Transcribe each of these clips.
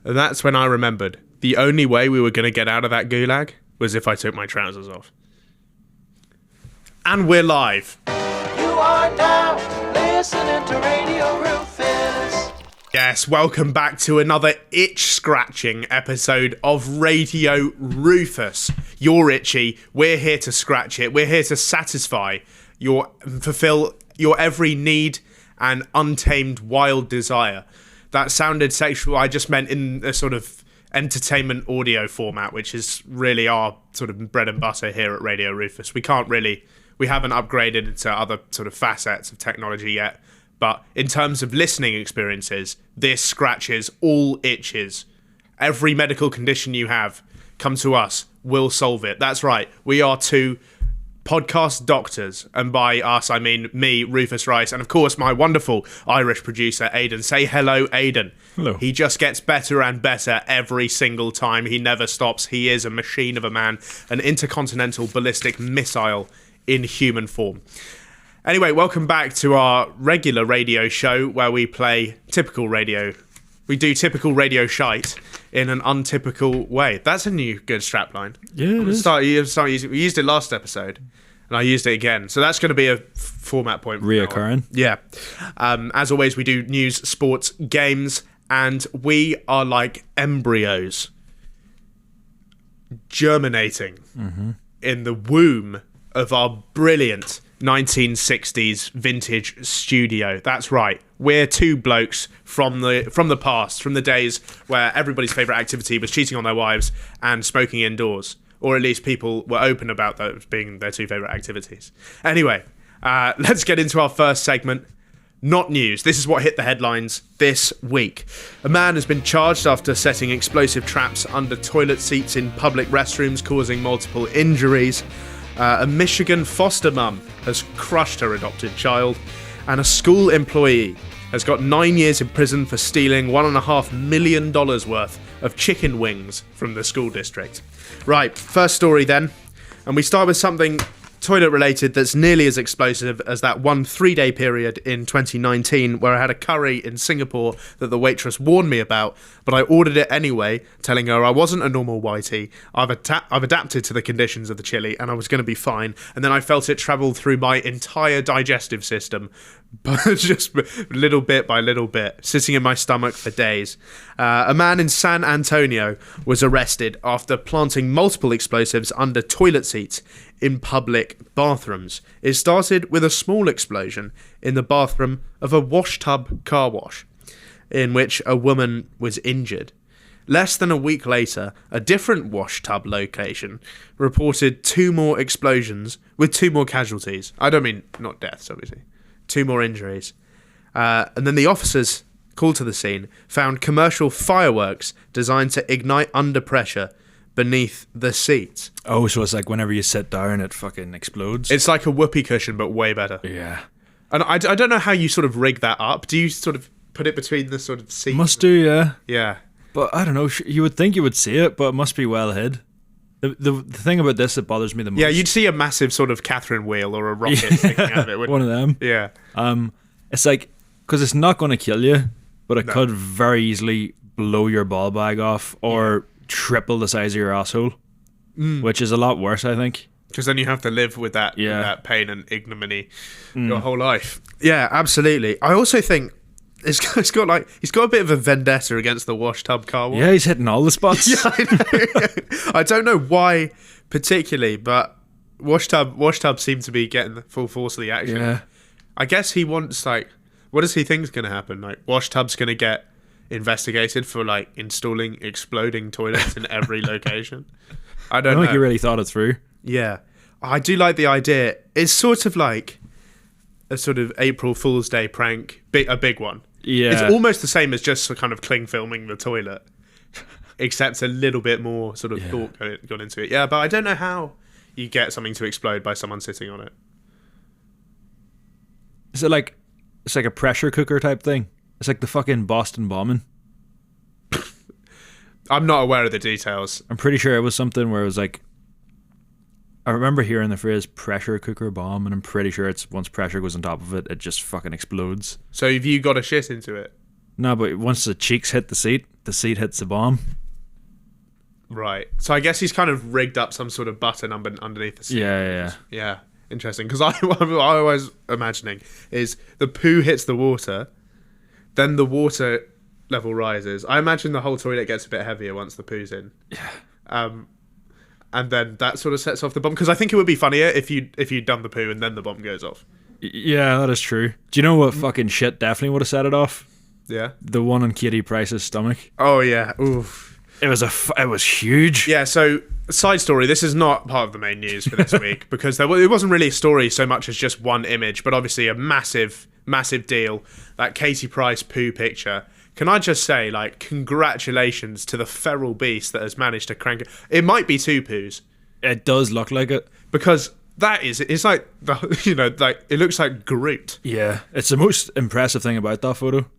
And that's when I remembered the only way we were going to get out of that gulag was if I took my trousers off. And we're live. You are now listening to Radio Rufus. Yes, welcome back to another itch-scratching episode of Radio Rufus. You're itchy, we're here to scratch it, we're here to fulfill your every need and untamed wild desire. That sounded sexual, I just meant in a sort of entertainment audio format, which is really our sort of bread and butter here at Radio Rufus. We haven't upgraded into other sort of facets of technology yet. But in terms of listening experiences, this scratches all itches. Every medical condition you have, come to us, we'll solve it. That's right, we are two podcast doctors. And by us, I mean me, Rufus Rice, and of course my wonderful Irish producer, Aidan. Say hello, Aidan. Hello. He just gets better and better every single time. He never stops. He is a machine of a man, an intercontinental ballistic missile in human form. Anyway, welcome back to our regular radio show where we play typical radio. We do typical radio shite in an untypical way. That's a new good strapline. Yeah, it is. We used it last episode, and I used it again. So that's going to be a format point. Reoccurring. Yeah. As always, we do news, sports, games, and we are like embryos germinating in the womb of our brilliant 1960s vintage studio. That's right. We're two blokes from the past, from the days where everybody's favourite activity was cheating on their wives and smoking indoors. Or at least people were open about those being their two favourite activities. Anyway, let's get into our first segment. Not news. This is what hit the headlines this week. A man has been charged after setting explosive traps under toilet seats in public restrooms, causing multiple injuries. A Michigan foster mum has crushed her adopted child, and a school employee has got 9 years in prison for stealing $1.5 million worth of chicken wings from the school district. Right, first story then, and we start with something toilet related that's nearly as explosive as that 1 3-day period in 2019 where I had a curry in Singapore that the waitress warned me about, but I ordered it anyway, telling her I wasn't a normal whitey. I've adapted to the conditions of the chili and I was going to be fine, and then I felt it travel through my entire digestive system, but just little bit by little bit, sitting in my stomach for days. A man in San Antonio was arrested after planting multiple explosives under toilet seats in public bathrooms. It started with a small explosion in the bathroom of a wash tub car wash, in which a woman was injured. Less than a week later, a different wash tub location reported 2 more explosions with 2 more casualties. I don't mean not deaths, obviously. 2 more injuries. And then the officers called to the scene found commercial fireworks designed to ignite under pressure beneath the seats. Oh, so it's like whenever you sit down, it fucking explodes? It's like a whoopee cushion, but way better. Yeah. And I don't know how you sort of rig that up. Do you sort of put it between the sort of seats? Must do, yeah. Yeah. But I don't know, you would think you would see it, but it must be well hid. The thing about this that bothers me the most... Yeah, you'd see a massive sort of Catherine wheel or a rocket sticking out of it. One of them. Yeah. It's like, because it's not going to kill you, but it could very easily blow your ball bag off or triple the size of your asshole, which is a lot worse, I think. Because then you have to live with that, Yeah. that pain and ignominy your whole life. Yeah, absolutely. I also think he's got a bit of a vendetta against the wash tub car wash. Yeah, he's hitting all the spots. Yeah, I know. I don't know why particularly, but wash tub seem to be getting the full force of the action. Yeah. I guess he wants, like, what does he think is going to happen? Like, wash tub's going to get investigated for, like, installing exploding toilets in every location. I don't know. think he really thought it through. Yeah. I do like the idea. It's sort of like a sort of April Fool's Day prank, a big one. Yeah. It's almost the same as just kind of cling filming the toilet, except a little bit more sort of thought gone into it. Yeah, but I don't know how you get something to explode by someone sitting on it. Is it like, it's like a pressure cooker type thing? It's like the fucking Boston bombing. I'm not aware of the details. I'm pretty sure it was something where it was like, I remember hearing the phrase pressure cooker bomb, and I'm pretty sure it's once pressure goes on top of it, it just fucking explodes. So have you got a shit into it? No, but once the cheeks hit the seat hits the bomb. Right. So I guess he's kind of rigged up some sort of button underneath the seat. Yeah. Interesting. Because what I was imagining is the poo hits the water, then the water level rises. I imagine the whole toilet gets a bit heavier once the poo's in. Yeah. And then that sort of sets off the bomb. Because I think it would be funnier if you'd done the poo and then the bomb goes off. Yeah, that is true. Do you know what fucking shit definitely would have set it off? Yeah. The one on Katie Price's stomach. Oh yeah. Oof. It was huge. Yeah, so side story, this is not part of the main news for this week because it wasn't really a story so much as just one image, but obviously a massive, massive deal. That Katie Price poo picture. Can I just say, like, congratulations to the feral beast that has managed to crank it. It might be two poos. It does look like it. Because it's like, like, it looks like Groot. Yeah, it's the most impressive thing about that photo.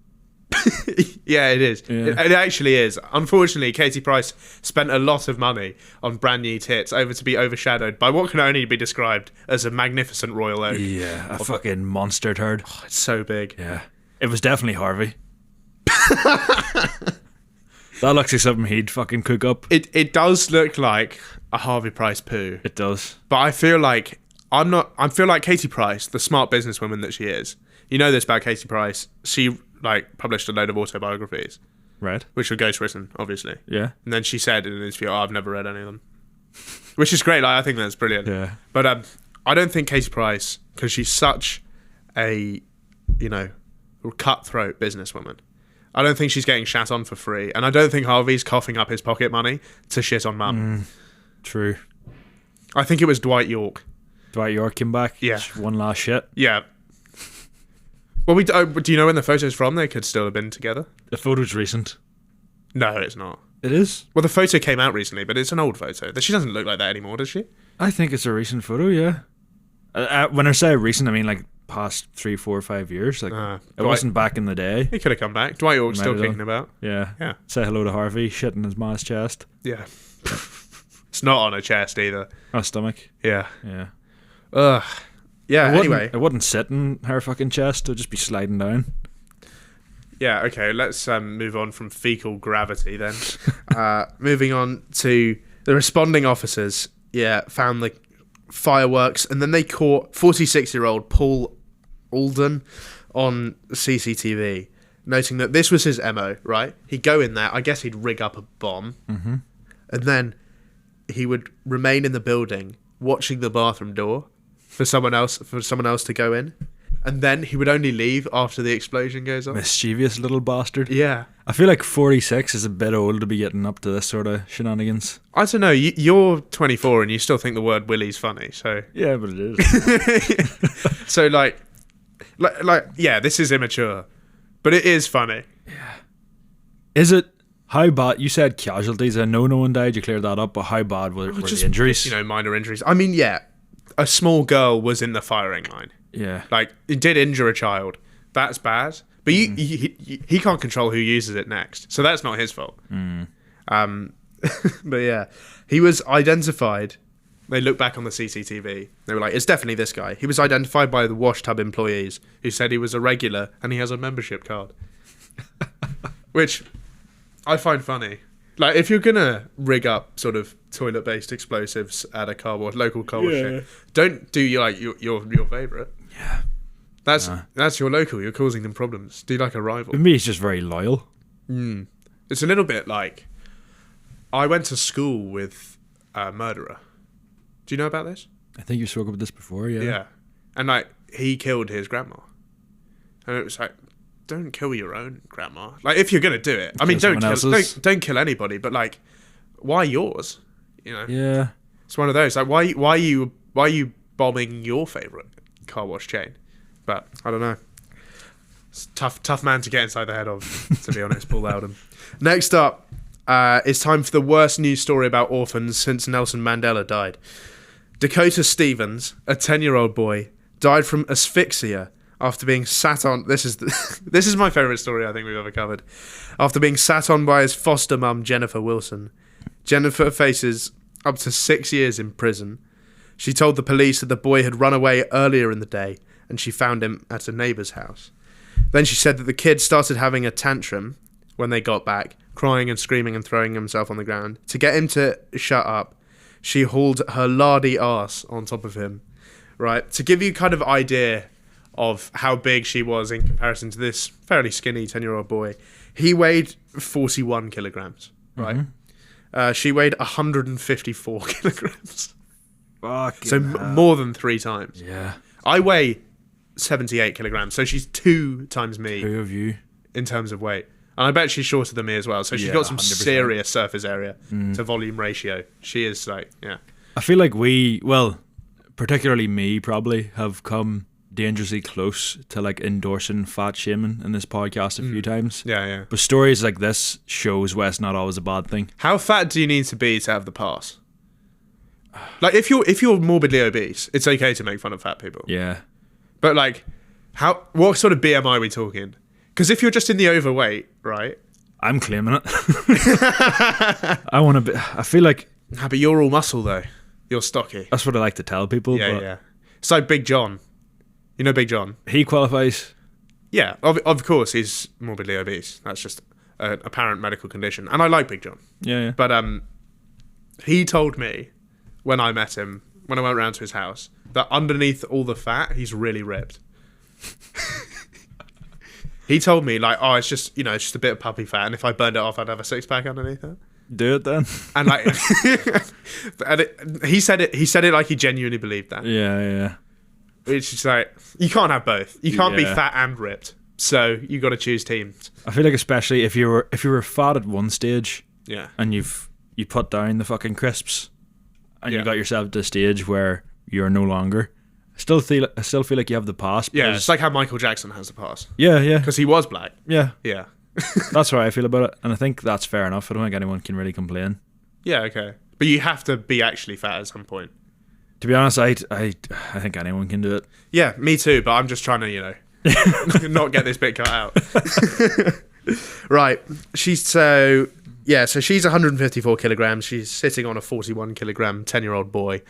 Yeah, it is. Yeah. It actually is. Unfortunately, Katie Price spent a lot of money on brand new tits to be overshadowed by what can only be described as a magnificent royal oak. Yeah, a fucking monster turd. Oh, it's so big. Yeah. It was definitely Harvey. That looks like something he'd fucking cook up. It does look like a Harvey Price poo. It does. But I feel like I feel like Katie Price, the smart businesswoman that she is. You know this about Katie Price. She published a load of autobiographies. Right. Which were ghostwritten, obviously. Yeah. And then she said in an interview, I've never read any of them. Which is great. I think that's brilliant. Yeah. But I don't think Katie Price, because she's such a, cutthroat businesswoman, I don't think she's getting shat on for free. And I don't think Harvey's coughing up his pocket money to shit on Mum. True. I think it was Dwight York. Dwight York came back. Yeah. Just one last shit. Yeah. Well, do you know when the photo's from? They could still have been together. The photo's recent. No, it's not. It is? Well, the photo came out recently, but it's an old photo. She doesn't look like that anymore, does she? I think it's a recent photo, yeah. When I say recent, I mean like past 3, 4, 5 years. Like it wasn't back in the day. He could have come back. Dwight York's still kicking about. Yeah. Yeah. Say hello to Harvey, shitting his ma's chest. Yeah. It's not on her chest either. Or stomach. Yeah. Yeah. Ugh. Yeah, anyway. It wouldn't sit in her fucking chest. It would just be sliding down. Yeah, okay. Let's move on from fecal gravity then. Moving on to the responding officers. Yeah, found the fireworks. And then they caught 46-year-old Paul Alden on CCTV, noting that this was his MO, right? He'd go in there. I guess he'd rig up a bomb. Mm-hmm. And then he would remain in the building watching the bathroom door for someone else to go in, and then he would only leave after the explosion goes off. Mischievous little bastard. Yeah. I feel like 46 is a bit old to be getting up to this sort of shenanigans. I don't know. You're 24 and you still think the word Willie's funny, so yeah, but it is. so like yeah, this is immature, but it is funny. Yeah. Is it? How bad? You said casualties. I know no one died. You cleared that up, but how bad were the injuries? Minor injuries. I mean, yeah. A small girl was in the firing line. Yeah. Like, it did injure a child. That's bad. But he can't control who uses it next. So that's not his fault. But yeah. He was identified. They looked back on the CCTV. They were like, it's definitely this guy. He was identified by the wash tub employees who said he was a regular and he has a membership card. Which I find funny. Like, if you're gonna rig up sort of toilet-based explosives at a local car wash, don't do your favourite. Yeah, that's your local. You're causing them problems. Do like a rival. For me, it's just very loyal. It's a little bit like I went to school with a murderer. Do you know about this? I think you spoke about this before. Yeah. Yeah, and like he killed his grandma, and it was like, don't kill your own grandma. Like, if you're gonna do it, I mean, don't kill anybody. But like, why yours? You know? Yeah. It's one of those. Like, why are you bombing your favorite car wash chain? But I don't know. It's tough man to get inside the head of, to be honest. Paul Alden. Next up, it's time for the worst news story about orphans since Nelson Mandela died. Dakota Stevens, a 10-year-old boy, died from asphyxia after being sat on. This is my favourite story I think we've ever covered. After being sat on by his foster mum, Jennifer Wilson. Jennifer faces up to 6 years in prison. She told the police that the boy had run away earlier in the day and she found him at a neighbour's house. Then she said that the kid started having a tantrum when they got back, crying and screaming and throwing himself on the ground. To get him to shut up, she hauled her lardy ass on top of him. Right? To give you kind of idea of how big she was in comparison to this fairly skinny 10-year-old boy, he weighed 41 kilograms. Right? She weighed 154 kilograms. So more than 3 times. Yeah. I weigh 78 kilograms, so she's 2 times me. 2 of you. In terms of weight. And I bet she's shorter than me as well, so she's got some 100%. serious surface area to volume ratio. She is like, yeah. I feel like particularly me probably, have come dangerously close to like endorsing fat shaming in this podcast a few times. Yeah. But stories like this shows why it's not always a bad thing. How fat do you need to be to have the pass? Like, if you're morbidly obese, it's okay to make fun of fat people. Yeah. But like, what sort of BMI are we talking? Because if you're just in the overweight, right? I'm claiming it. I feel like... But you're all muscle though. You're stocky. That's what I like to tell people. Yeah. It's like Big John. You know Big John? He qualifies. Yeah, of course he's morbidly obese. That's just an apparent medical condition. And I like Big John. Yeah. But he told me when I met him, when I went round to his house, that underneath all the fat, he's really ripped. He told me, like, it's just a bit of puppy fat, and if I burned it off, I'd have a 6-pack underneath it. Do it then. And like, he said it like he genuinely believed that. Yeah. It's just like, you can't have both. You can't be fat and ripped. So you got to choose teams. I feel like especially if you were fat at one stage, and you put down the fucking crisps, and you got yourself to a stage where you're no longer. I still feel like you have the pass. Yeah, it's like how Michael Jackson has the pass. Yeah. Because he was black. Yeah. That's how I feel about it, and I think that's fair enough. I don't think anyone can really complain. Yeah, okay. But you have to be actually fat at some point. To be honest, I think anyone can do it. Yeah, me too, but I'm just trying to, not get this bit cut out. Right. So she's 154 kilograms. She's sitting on a 41 kilogram 10-year-old boy.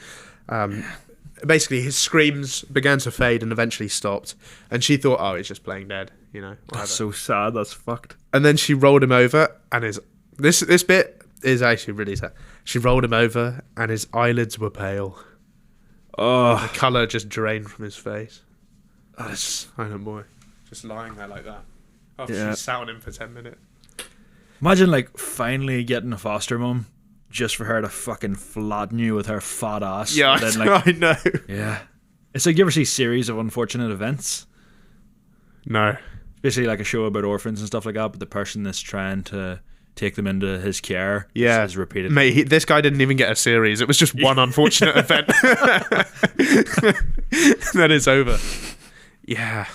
Basically, his screams began to fade and eventually stopped. And she thought, he's just playing dead, whatever. That's so sad. That's fucked. And then she rolled him over, and this bit is actually really sad. She rolled him over, and his eyelids were pale. Oh, the colour just drained from his face. This silent boy, just lying there like that. After she sat on him for 10 minutes. Imagine like finally getting a foster mum just for her to fucking flatten you with her fat ass. Yeah, then, like, I know. Yeah, it's like, you ever see Series of Unfortunate Events? No. Basically like a show about orphans and stuff like that, but the person that's trying to take them into his care is repeated. Mate, this guy didn't even get a series. It was just one unfortunate event. Then it's over. Yeah.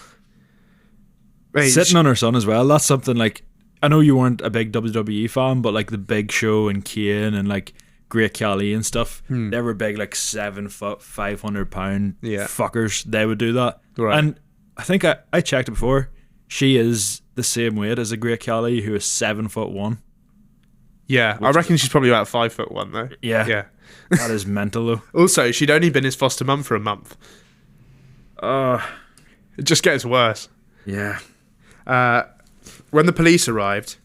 Mate, sitting on her son as well. That's something like, I know you weren't a big WWE fan, but like the Big Show and Kane and like Great Khali and stuff, they were big, like 7 foot, 500 pound fuckers. They would do that. Right. And I think I checked it before. She is the same weight as a Great Khali, who is 7'1". Yeah, I reckon she's probably about 5'1" though. Yeah. That is mental though. Also, she'd only been his foster mum for a month. It just gets worse. Yeah. When the police arrived,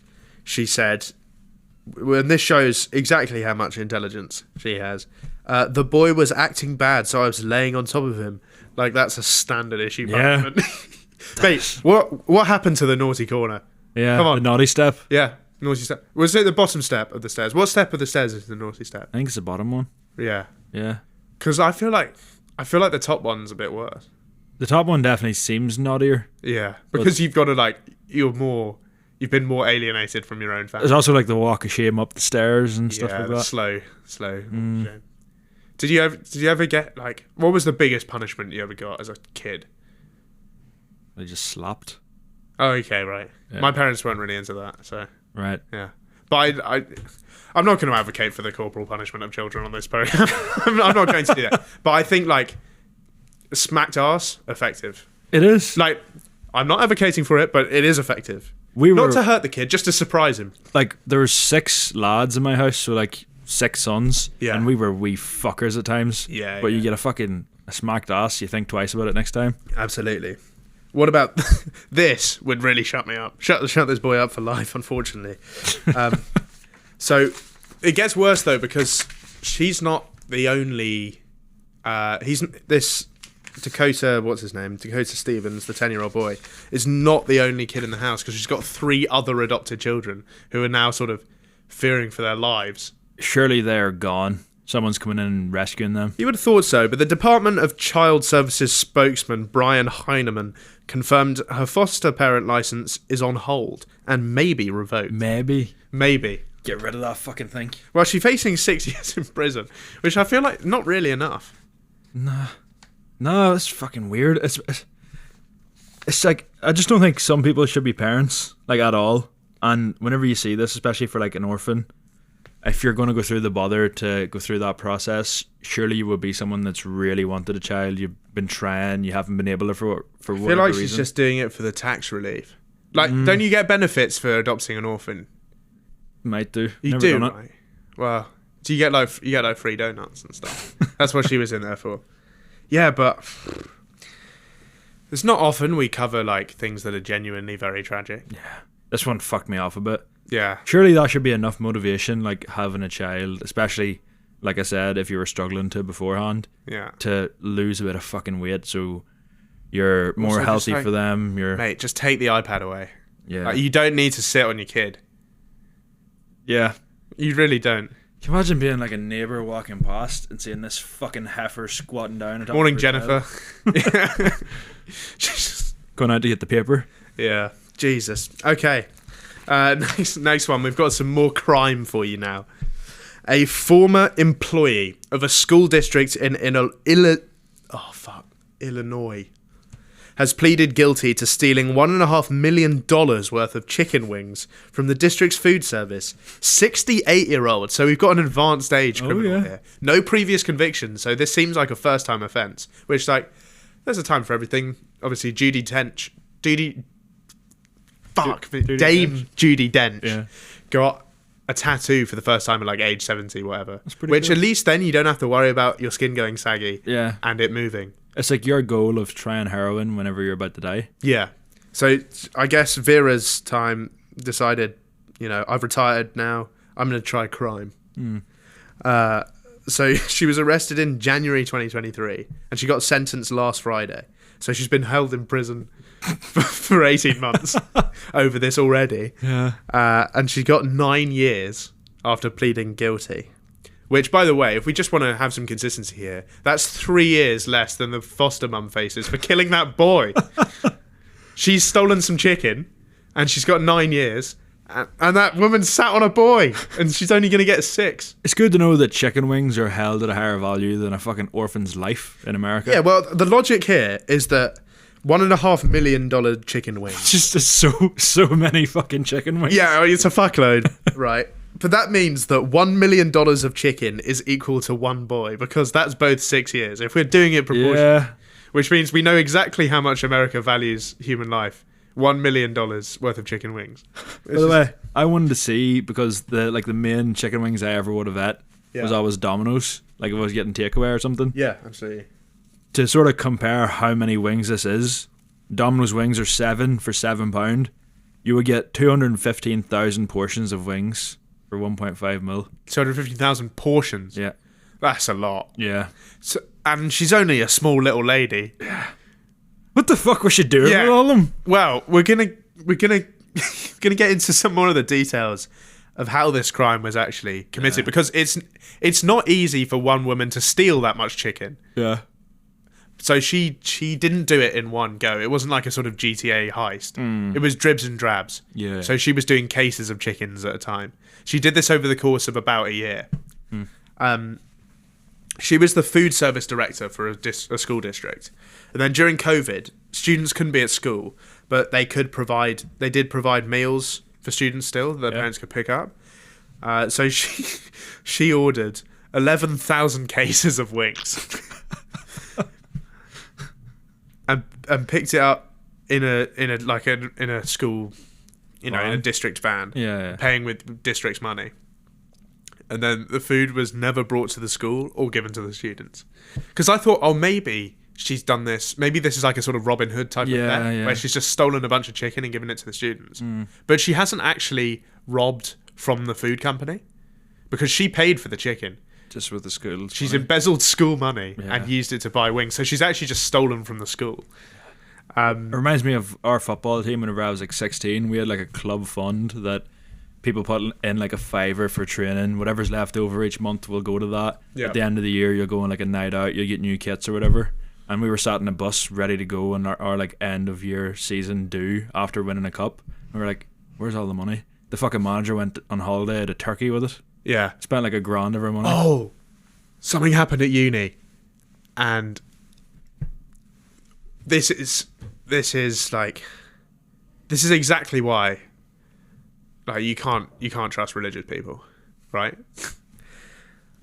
she said, and this shows exactly how much intelligence she has, the boy was acting bad, so I was laying on top of him. Like, that's a standard issue punishment. Mate, what happened to the naughty corner? Yeah, come on. The naughty step. Yeah, naughty step. Was it the bottom step of the stairs? What step of the stairs is the naughty step? I think it's the bottom one. Yeah. Because I feel like the top one's a bit worse. The top one definitely seems naughtier. Yeah, because you've got to you've been more alienated from your own family. There's also like the walk of shame up the stairs and stuff like that. Slow. Shame. Did you ever get what was the biggest punishment you ever got as a kid? They just slapped. Oh, okay, right. Yeah. My parents weren't really into that, so right. Yeah, but I'm not going to advocate for the corporal punishment of children on this program. I'm not going to do that. But I think smacked ass effective. It is. I'm not advocating for it, but it is effective. Not to hurt the kid, just to surprise him. There was 6 lads in my house, so 6 sons, and we were wee fuckers at times. Yeah. But you get a smacked ass, you think twice about it next time. Absolutely. What about this? Would really shut me up. Shut this boy up for life, unfortunately. So it gets worse though, because she's not the only. He's this Dakota. What's his name? Dakota Stevens, the 10-year-old boy, is not the only kid in the house, because she's got 3 other adopted children who are now sort of fearing for their lives. Surely they're gone. Someone's coming in and rescuing them. You would have thought so, but the Department of Child Services spokesman Brian Heineman confirmed her foster parent license is on hold and may be revoked. Maybe. Get rid of that fucking thing. Well, she's facing 6 years in prison, which I feel like not really enough. No, it's fucking weird. It's like, I just don't think some people should be parents, like, at all. And whenever you see this, especially for like an orphan, if you're going to go through the bother to go through that process, surely you would be someone that's really wanted a child. You've been trying, you haven't been able to for whatever reason. I feel like she's just doing it for the tax relief. Like, don't you get benefits for adopting an orphan? Might do. You Never do, done it. right? Well, do you get like free donuts and stuff? That's what she was in there for. Yeah, but it's not often we cover like things that are genuinely very tragic. Yeah, this one fucked me off a bit. Yeah. Surely that should be enough motivation, like having a child, especially, like I said, if you were struggling to beforehand, to lose a bit of fucking weight so you're more Also, healthy like, for them. Mate, just take the iPad away. Yeah. Like, you don't need to sit on your kid. Yeah. You really don't. Can you imagine being like a neighbour walking past and seeing this fucking heifer squatting down? Morning, Jennifer. She's going out to get the paper. Yeah. Jesus. Okay. Next one. We've got some more crime for you now. A former employee of a school district in Illinois has pleaded guilty to stealing $1.5 million worth of chicken wings from the district's food service. 68-year-old, so we've got an advanced age criminal here. No previous conviction, so this seems like a first-time offence. Which, like, there's a time for everything. Obviously, Dame Judi Dench got a tattoo for the first time at like age 70, whatever. Which cool. At least then you don't have to worry about your skin going saggy and it moving. It's like your goal of trying heroin whenever you're about to die. Yeah. So I guess Vera's time decided, I've retired now. I'm going to try crime. So she was arrested in January 2023 and she got sentenced last Friday. So she's been held in prison for 18 months over this already. Yeah. And she got 9 years after pleading guilty. Which, by the way, if we just want to have some consistency here, that's 3 years less than the foster mum faces for killing that boy. She's stolen some chicken, and she's got 9 years, and that woman sat on a boy, and she's only going to get 6. It's good to know that chicken wings are held at a higher value than a fucking orphan's life in America. Yeah, well, the logic here is that $1.5 million chicken wings. It's just so many fucking chicken wings. Yeah, it's a fuckload, right? But that means that $1 million of chicken is equal to one boy, because that's both 6 years. If we're doing it proportionally, which means we know exactly how much America values human life. $1 million worth of chicken wings. By the way, I wanted to see, because the main chicken wings I ever would have ate was always Domino's, like if I was getting takeaway or something. Yeah, absolutely. To sort of compare how many wings this is, Domino's wings are 7 for £7. You would get 215,000 portions of wings for 1.5 mil. 250,000 portions. Yeah. That's a lot. Yeah. So, and she's only a small little lady. What the fuck was she doing with all of them? Well, we're gonna get into some more of the details of how this crime was actually committed, because it's not easy for one woman to steal that much chicken. Yeah. So she didn't do it in one go. It wasn't like a sort of GTA heist. It was dribs and drabs. Yeah. So she was doing cases of chickens at a time. She did this over the course of about a year. She was the food service director for a school district. And then during COVID, students couldn't be at school, but they did provide meals for students still that their parents could pick up. So she ordered 11,000 cases of wings. And picked it up in a school, in a district van, paying with district's money. And then the food was never brought to the school or given to the students, because I thought, maybe she's done this. Maybe this is like a sort of Robin Hood type of theft, where she's just stolen a bunch of chicken and given it to the students. But she hasn't actually robbed from the food company because she paid for the chicken. Just with the school. She's embezzled school money and used it to buy wings. So she's actually just stolen from the school. It reminds me of our football team whenever I was like 16. We had like a club fund that people put in like a $5 for training. Whatever's left over each month will go to that. At the end of the year, you'll go on like a night out, you'll get new kits or whatever. And we were sat in a bus ready to go on our like end of year season due after winning a cup. And we were like, where's all the money? The fucking manager went on holiday to Turkey with it. Yeah. Spent like $1,000 of our money. Oh, something happened at uni. And this is exactly why like you can't trust religious people, right?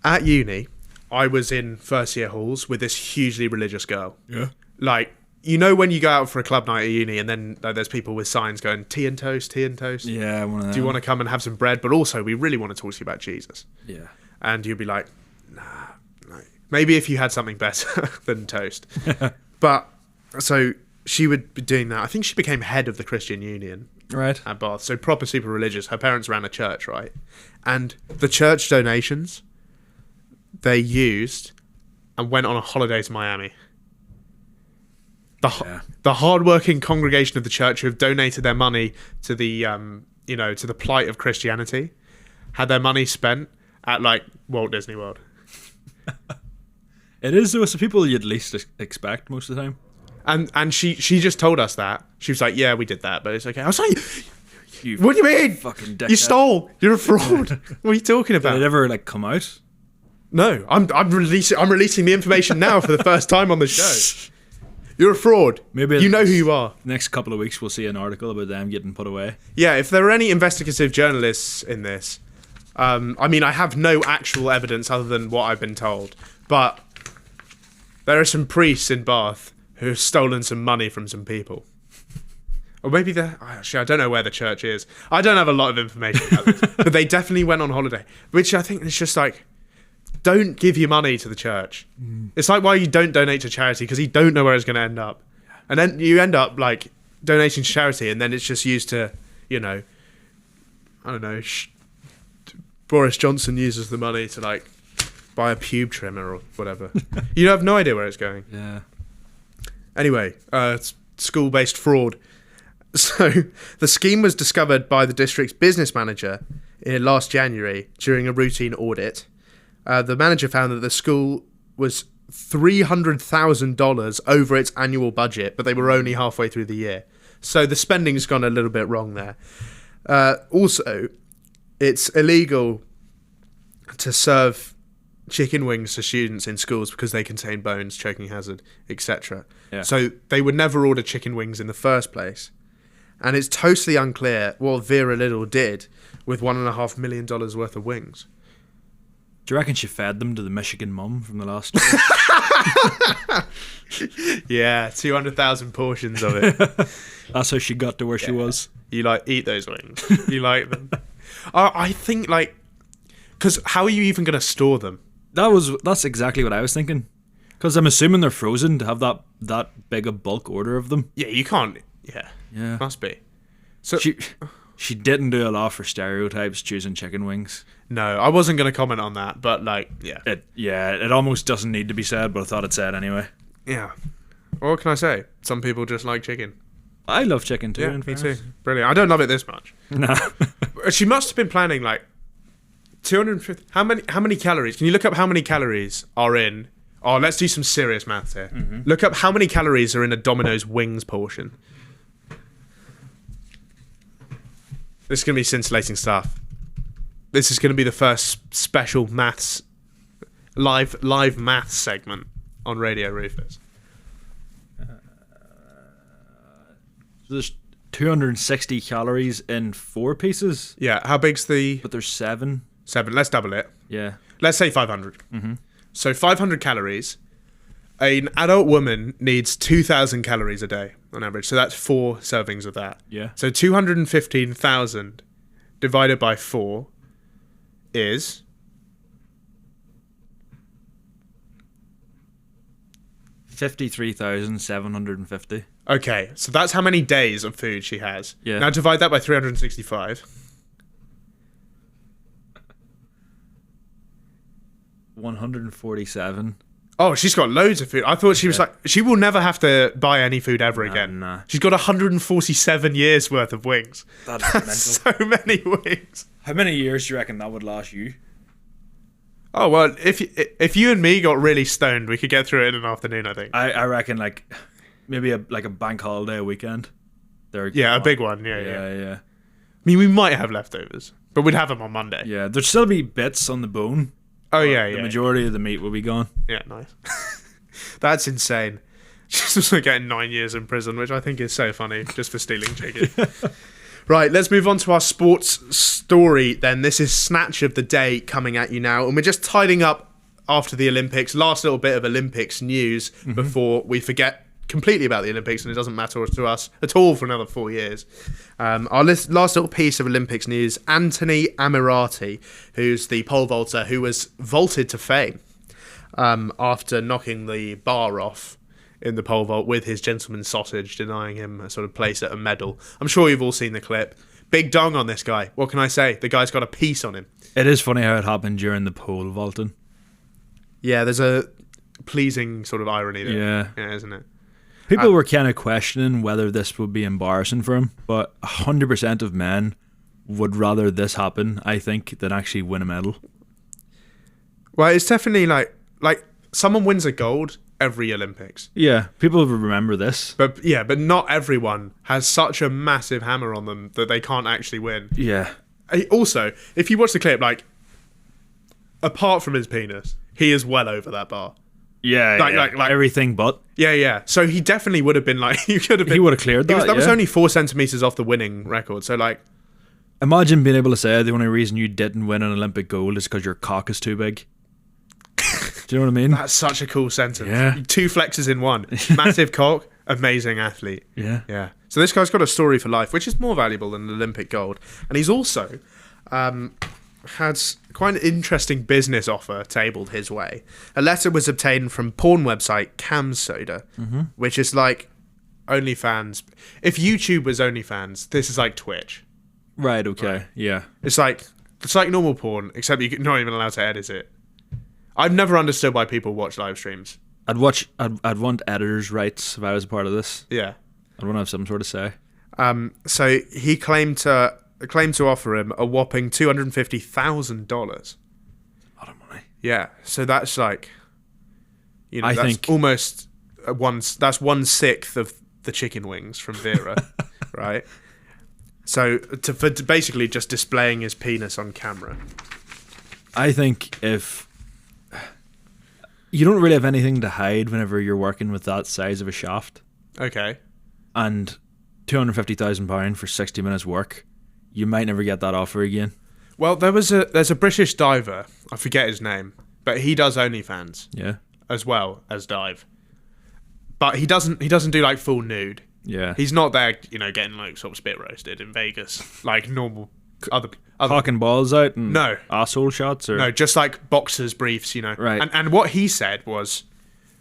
At uni, I was in first year halls with this hugely religious girl. Yeah. Like, you know when you go out for a club night at uni and then like, there's people with signs going tea and toast, tea and toast. Yeah, one of them. Do you want to come and have some bread? But also, we really want to talk to you about Jesus. Yeah. And you'd be like, nah, no. Maybe if you had something better than toast. But so she would be doing that. I think she became head of the Christian Union. Right. At Bath. So proper super religious. Her parents ran a church, right? And the church donations they used and went on a holiday to Miami. The hardworking congregation of the church who have donated their money to the to the plight of Christianity had their money spent at like Walt Disney World. It is those people you'd least expect most of the time. And she just told us that. She was like, yeah, we did that, but it's okay. I was like, what do you mean? Fucking dickhead. You stole. You're a fraud. What are you talking about? Did it ever like come out? No, I'm releasing the information now for the first time on the show. You're a fraud. Maybe you know who you are. Next couple of weeks we'll see an article about them getting put away. Yeah, if there are any investigative journalists in this, I mean, I have no actual evidence other than what I've been told, but there are some priests in Bath who have stolen some money from some people. Or maybe actually, I don't know where the church is. I don't have a lot of information about this, but they definitely went on holiday, which I think is just like, don't give your money to the church. It's like why you don't donate to charity, because you don't know where it's going to end up. And then you end up like donating to charity and then it's just used to, I don't know, Boris Johnson uses the money to like buy a pube trimmer or whatever. You have no idea where it's going. Yeah. Anyway, it's school-based fraud. So the scheme was discovered by the district's business manager last January during a routine audit. The manager found that the school was $300,000 over its annual budget, but they were only halfway through the year. So the spending's gone a little bit wrong there. Also, it's illegal to serve chicken wings to students in schools because they contain bones, choking hazard, etc. Yeah. So they would never order chicken wings in the first place. And it's totally unclear what Vera Little did with $1.5 million worth of wings. Do you reckon she fed them to the Michigan mum from the last Yeah, 200,000 portions of it. That's how she got to where she was. You like eat those wings. You like them. I think like, because how are you even going to store them? That's exactly what I was thinking. Because I'm assuming they're frozen to have that big a bulk order of them. Yeah, you can't. Yeah. Must be. So she didn't do a lot for stereotypes choosing chicken wings. No, I wasn't going to comment on that, but like, yeah. It almost doesn't need to be said, but I thought it said anyway. Yeah. What can I say? Some people just like chicken. I love chicken too. Yeah, me too. Brilliant. I don't love it this much. No. She must have been planning like 250. How many calories? Can you look up how many calories are in? Oh, let's do some serious maths here. Mm-hmm. Look up how many calories are in a Domino's wings portion. This is going to be scintillating stuff. This is going to be the first special maths, live maths segment on Radio Rufus. There's 260 calories in 4 pieces. Yeah, how big's the... But there's 7. 7, let's double it. Yeah. Let's say 500. Mm-hmm. So 500 calories. An adult woman needs 2,000 calories a day on average. So that's 4 servings of that. Yeah. So 215,000 divided by 4 is... 53,750. Okay, so that's how many days of food she has. Yeah. Now divide that by 365. 147. Oh, she's got loads of food. I thought she was like, she will never have to buy any food ever again. Nah. She's got 147 years worth of wings. That's That's so many wings. How many years do you reckon that would last you? Oh, well, if you and me got really stoned, we could get through it in an afternoon, I think. I reckon like maybe a bank holiday, a weekend. Yeah, a big one. Yeah. Yeah. I mean, we might have leftovers, but we'd have them on Monday. Yeah, there'd still be bits on the bone. Oh, yeah. The majority of the meat will be gone. Yeah, nice. That's insane. She's also getting 9 years in prison, which I think is so funny, just for stealing chicken. Right, let's move on to our sports story then. This is Snatch of the Day coming at you now, and we're just tidying up after the Olympics. Last little bit of Olympics news before we forget completely about the Olympics, and it doesn't matter to us at all for another 4 years. Our last little piece of Olympics news, Anthony Amirati, who's the pole vaulter who was vaulted to fame after knocking the bar off in the pole vault with his gentleman's sausage, denying him a sort of place at a medal. I'm sure you've all seen the clip. Big dong on this guy. What can I say? The guy's got a piece on him. It is funny how it happened during the pole vaulting. Yeah, there's a pleasing sort of irony there. Yeah, isn't it? People were kind of questioning whether this would be embarrassing for him, but 100% of men would rather this happen, I think, than actually win a medal. Well, it's definitely like someone wins a gold every Olympics. Yeah, people will remember this. But not everyone has such a massive hammer on them that they can't actually win. Yeah. Also, if you watch the clip, like, apart from his penis, he is well over that bar. Yeah, like everything but. Yeah. So he definitely would have been like, he would have cleared that. That was only 4 centimeters off the winning record. So like, imagine being able to say the only reason you didn't win an Olympic gold is because your cock is too big. Do you know what I mean? That's such a cool sentence. Yeah. 2 flexes in one. Massive cock, amazing athlete. Yeah. So this guy's got a story for life, which is more valuable than an Olympic gold. And he's also had quite an interesting business offer tabled his way. A letter was obtained from porn website CamSoda, which is like OnlyFans. If YouTube was OnlyFans, this is like Twitch. Right, okay, right. Yeah. It's like normal porn, except you're not even allowed to edit it. I've never understood why people watch live streams. I'd want editors' rights if I was a part of this. Yeah. I'd want to have some sort of say. So he claimed to offer him a whopping $250,000. A lot of money. Yeah, so that's like, I that's think almost that's 1/6 of the chicken wings from Vera, right? So for basically just displaying his penis on camera. I think if you don't really have anything to hide whenever you're working with that size of a shaft. Okay. And £250,000 for 60 minutes work, you might never get that offer again. Well, there's a British diver, I forget his name, but he does OnlyFans. Yeah. As well as dive. But he doesn't do like full nude. Yeah. He's not there, getting like sort of spit roasted in Vegas like normal other cock and balls out and no asshole shots or no, just like boxers briefs, Right. And what he said was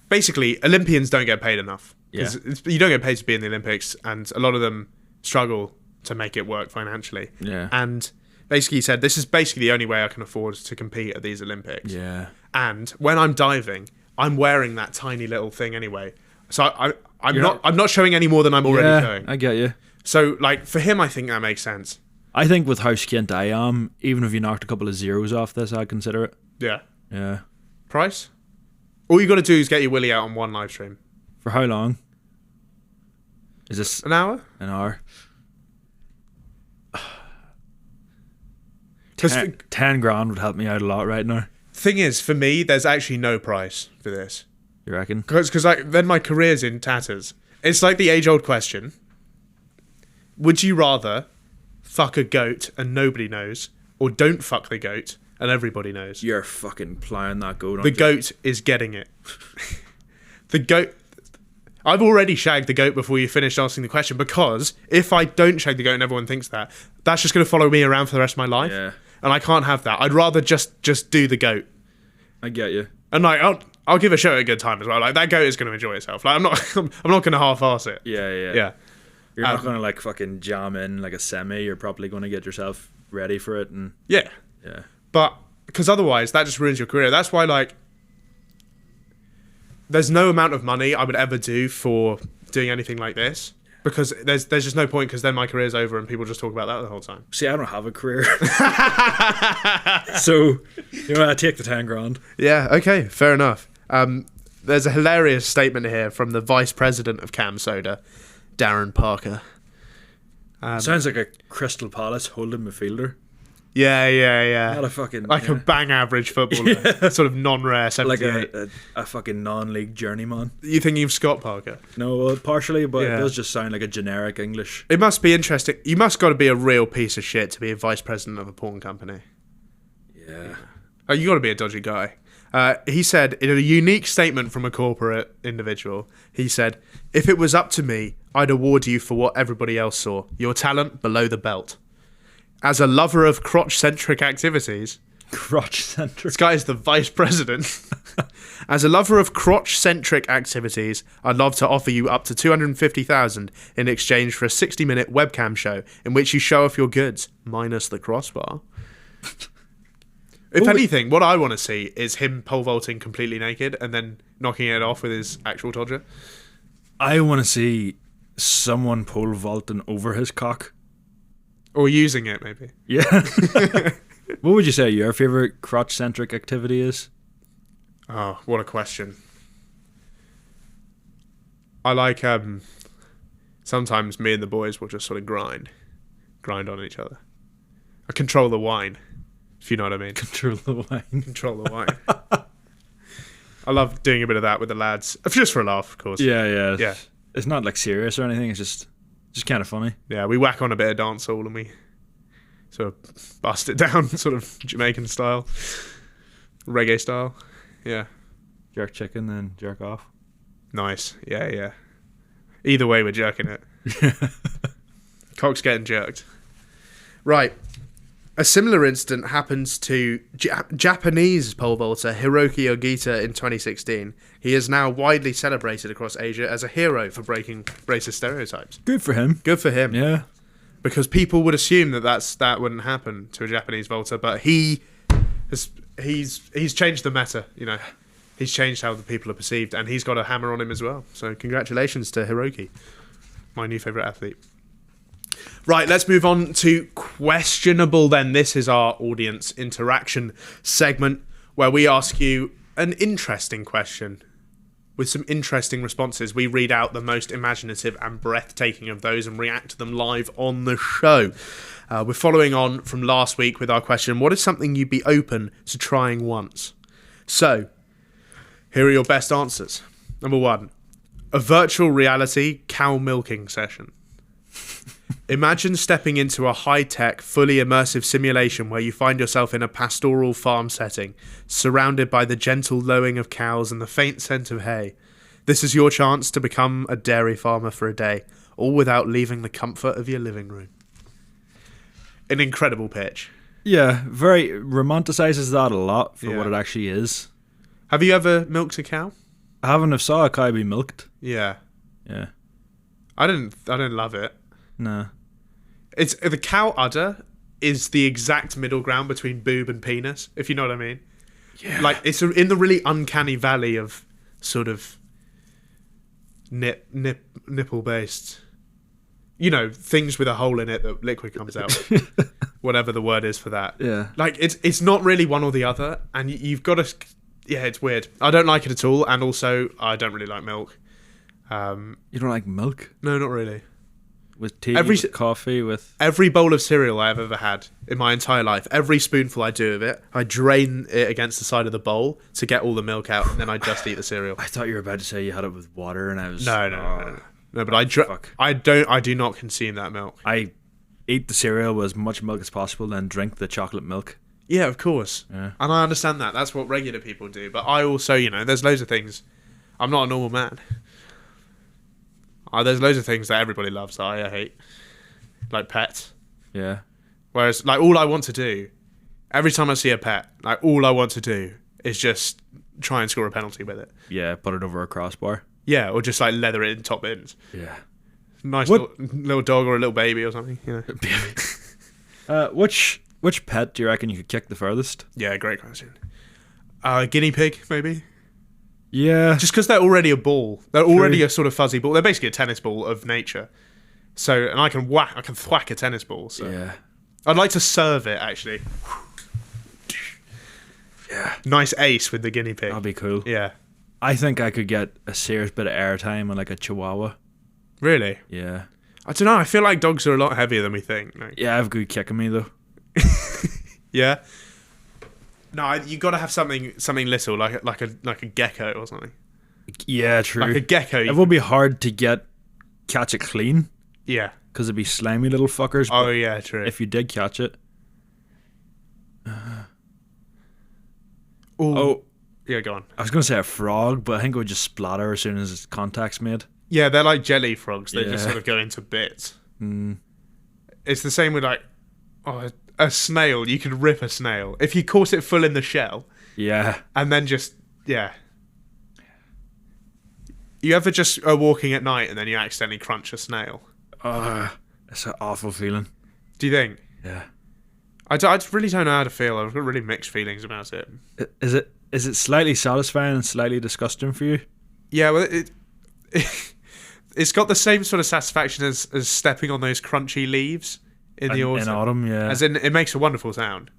basically Olympians don't get paid enough. Yeah. You don't get paid to be in the Olympics, and a lot of them struggle to make it work financially. Yeah. And basically he said, this is basically the only way I can afford to compete at these Olympics. Yeah. And when I'm diving, I'm wearing that tiny little thing anyway. So I'm not showing any more than I'm already showing. I get you. So like for him, I think that makes sense. I think with how skint I am, even if you knocked a couple of zeros off this, I'd consider it. Yeah. Yeah. Price? All you got to do is get your willy out on one live stream. For how long? Is this an hour? An hour. 10 grand would help me out a lot right now. Thing is, for me, there's actually no price for this. You reckon? Because then my career's in tatters. It's like the age-old question. Would you rather fuck a goat and nobody knows, or don't fuck the goat and everybody knows? You're fucking plying that goat. The goat is getting it. The goat... I've already shagged the goat before you finished asking the question, because if I don't shag the goat and everyone thinks that, that's just going to follow me around for the rest of my life. Yeah. And I can't have that. I'd rather just do the goat. I get you. And like, I'll give a show a good time as well. Like that goat is going to enjoy itself. Like I'm not going to half-ass it. Yeah. You're not going to like fucking jam in like a semi. You're probably going to get yourself ready for it. And yeah. But because otherwise that just ruins your career. That's why like there's no amount of money I would ever do for doing anything like this. Because there's just no point, because then my career's over and people just talk about that the whole time. See, I don't have a career. So, I take the 10 grand. Yeah, okay, fair enough. There's a hilarious statement here from the vice president of Cam Soda, Darren Parker. Sounds like a Crystal Palace holding midfielder. Yeah. Not a fucking... Like a bang average footballer. Sort of non-rare 78. Like a fucking non-league journeyman. You thinking of Scott Parker? No, well, partially, but it does just sound like a generic English. It must be interesting. You must got to be a real piece of shit to be a vice president of a porn company. Yeah. Oh, you got to be a dodgy guy. He said, in a unique statement from a corporate individual, he said, "If it was up to me, I'd award you for what everybody else saw. Your talent below the belt. As a lover of crotch-centric activities..." Crotch-centric? This guy is the vice president. "As a lover of crotch-centric activities, I'd love to offer you up to $250,000 in exchange for a 60-minute webcam show in which you show off your goods, minus the crossbar." If anything, what I want to see is him pole vaulting completely naked and then knocking it off with his actual todger. I want to see someone pole vaulting over his cock. Or using it, maybe. Yeah. What would you say your favourite crotch-centric activity is? Oh, what a question. I like, sometimes me and the boys will just sort of grind on each other. I control the wine, if you know what I mean. Control the wine. Control the wine. I love doing a bit of that with the lads. Just for a laugh, of course. Yeah. It's not like serious or anything, it's just kind of funny. Yeah, we whack on a bit of dancehall and we sort of bust it down, sort of Jamaican style, reggae style. Yeah. Jerk chicken, then jerk off. Nice. Yeah. Either way, we're jerking it. Cock's getting jerked. Right. A similar incident happens to Japanese pole vaulter Hiroki Ogita in 2016. He is now widely celebrated across Asia as a hero for breaking racist stereotypes. Good for him. Good for him. Yeah. Because people would assume that wouldn't happen to a Japanese vaulter, but he's changed the meta, you know. He's changed how the people are perceived, and he's got a hammer on him as well. So congratulations to Hiroki, my new favourite athlete. Right, let's move on to questionable then. This is our audience interaction segment where we ask you an interesting question with some interesting responses. We read out the most imaginative and breathtaking of those and react to them live on the show. We're following on from last week with our question, what is something you'd be open to trying once? So, here are your best answers. Number 1, a virtual reality cow milking session. Imagine stepping into a high-tech, fully immersive simulation where you find yourself in a pastoral farm setting, surrounded by the gentle lowing of cows and the faint scent of hay. This is your chance to become a dairy farmer for a day, all without leaving the comfort of your living room. An incredible pitch. Yeah, very romanticizes that a lot for what it actually is. Have you ever milked a cow? I haven't. I've saw a cow be milked. Yeah. Yeah. I didn't love it. No. It's the cow udder is the exact middle ground between boob and penis, if you know what I mean. Yeah. Like it's in the really uncanny valley of sort of nipple based, you know, things with a hole in it that liquid comes out. Whatever the word is for that. Yeah. Like it's not really one or the other, and you've got to. Yeah, it's weird. I don't like it at all, and also I don't really like milk. You don't like milk? No, not really. With tea, with coffee, with... Every bowl of cereal I've ever had in my entire life, every spoonful I do of it, I drain it against the side of the bowl to get all the milk out, and then I just eat the cereal. I thought you were about to say you had it with water, and I was... No, but I do not consume that milk. I eat the cereal with as much milk as possible, then drink the chocolate milk. Yeah, of course. Yeah. And I understand that. That's what regular people do. But I also, you know, there's loads of things. I'm not a normal man. There's loads of things that everybody loves that I hate. Like pets. Yeah. Whereas, like, all I want to do, every time I see a pet, like, all I want to do is just try and score a penalty with it. Yeah, put it over a crossbar. Yeah, or just like leather it in top ends. Yeah. Nice little dog or a little baby or something. Which pet do you reckon you could kick the furthest? Yeah, great question. Guinea pig, maybe. Yeah. Just because they're already a ball. They're already a sort of fuzzy ball. They're basically a tennis ball of nature. So, and I can thwack a tennis ball. So. Yeah. I'd like to serve it, actually. Yeah. Nice ace with the guinea pig. That'd be cool. Yeah. I think I could get a serious bit of airtime on like a chihuahua. Really? Yeah. I don't know. I feel like dogs are a lot heavier than we think. Like, Yeah, I have good kicking me though. yeah. No, you got to have something little, like a gecko or something. Yeah, true. Like a gecko. It would be hard to catch it clean Yeah. because it'd be slimy little fuckers. Oh but yeah, true. if you did catch it. Oh. Yeah, go on. I was gonna say a frog, but I think it would just splatter as soon as its contact's made. Yeah, they're like jelly frogs. They just Yeah. sort of go into bits. Mm. It's the same with like, a snail. You could rip a snail if you caught it full in the shell, Yeah. and then just You ever just are walking at night and then you accidentally crunch a snail? It's an awful feeling. Do you think? Yeah. I really don't know how to feel. I've got really mixed feelings about it. Is it slightly satisfying and slightly disgusting for you? Yeah, well, it's got the same sort of satisfaction as stepping on those crunchy leaves in the autumn. In autumn, yeah. As in, it makes a wonderful sound.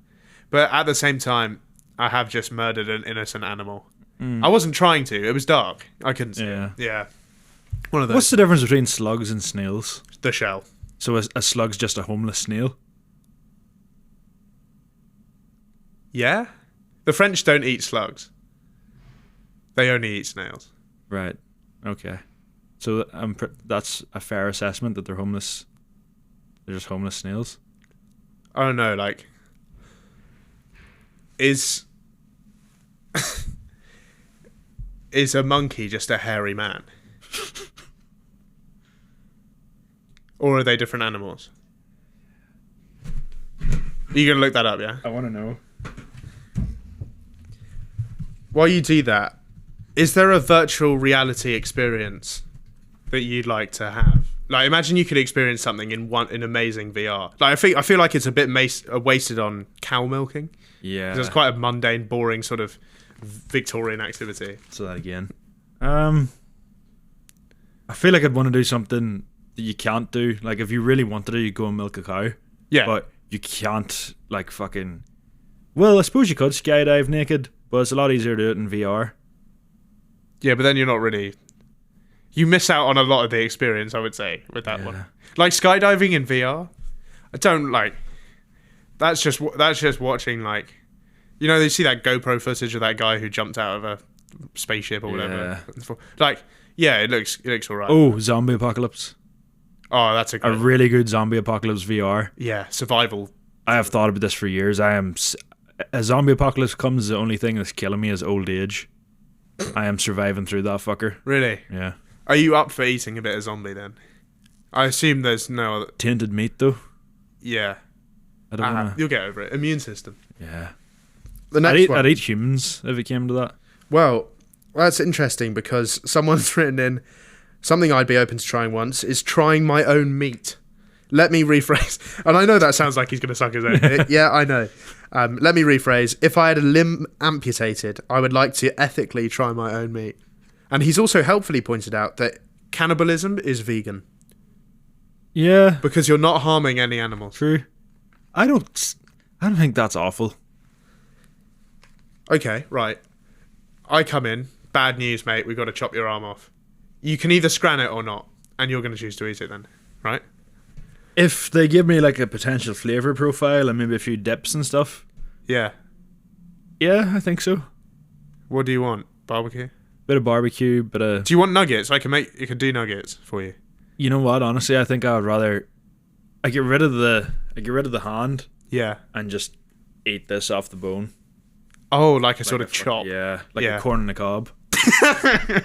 But at the same time, I have just murdered an innocent animal. I wasn't trying to. It was dark. I couldn't see it. Yeah. One of those. What's the difference between slugs and snails? The shell. So a slug's just a homeless snail? Yeah? The French don't eat slugs. They only eat snails. Right. Okay. So that's a fair assessment that they're homeless. They're just homeless snails. I don't know, like... Is a monkey just a hairy man? Or are they different animals? You gonna look that up, yeah? I want to know. While you do that, is there a virtual reality experience that you'd like to have? Like, imagine you could experience something in amazing VR. Like, I feel like it's a bit wasted on cow milking. Yeah. 'Cause it's quite a mundane, boring sort of Victorian activity. So that again. I feel like I'd want to do something that you can't do. Like, if you really wanted to, you go and milk a cow. Yeah. But you can't, like, fucking... Well, I suppose you could skydive naked, but it's a lot easier to do it in VR. Yeah, but then you're not really... You miss out on a lot of the experience, I would say, with that one. Like, skydiving in VR, I don't, like... That's just watching, like... You know, you see that GoPro footage of that guy who jumped out of a spaceship or whatever. Like, yeah, it looks alright. Oh, zombie apocalypse. Oh, that's a really good zombie apocalypse VR. Yeah, survival. I have thought about this for years. A zombie apocalypse comes, the only thing that's killing me is old age. I am surviving through that fucker. Really? Yeah. Are you up for eating a bit of zombie then? I assume there's no other... Tainted meat though. Yeah. I don't know. You'll get over it. Immune system. Yeah. The next one. I'd eat humans if it came to that. Well, that's interesting because someone's written in, something I'd be open to trying once is trying my own meat. Let me rephrase. And I know that sounds like he's going to suck his own dick. Yeah, I know. Let me rephrase. If I had a limb amputated, I would like to ethically try my own meat. And he's also helpfully pointed out that cannibalism is vegan. Yeah. Because you're not harming any animals. True. I don't think that's awful. Okay, right. I come in. Bad news, mate. We've got to chop your arm off. You can either scran it or not. And you're going to choose to eat it then. Right? If they give me like a potential flavour profile and maybe a few dips and stuff. Yeah. Yeah, I think so. What do you want? Barbecue? Bit of barbecue, bit of... Do you want nuggets? I can do nuggets for you. You know what? Honestly, I think I would rather... I get rid of the hand. Yeah. And just eat this off the bone. Oh, like a sort of chop. Yeah. Like a corn on the cob.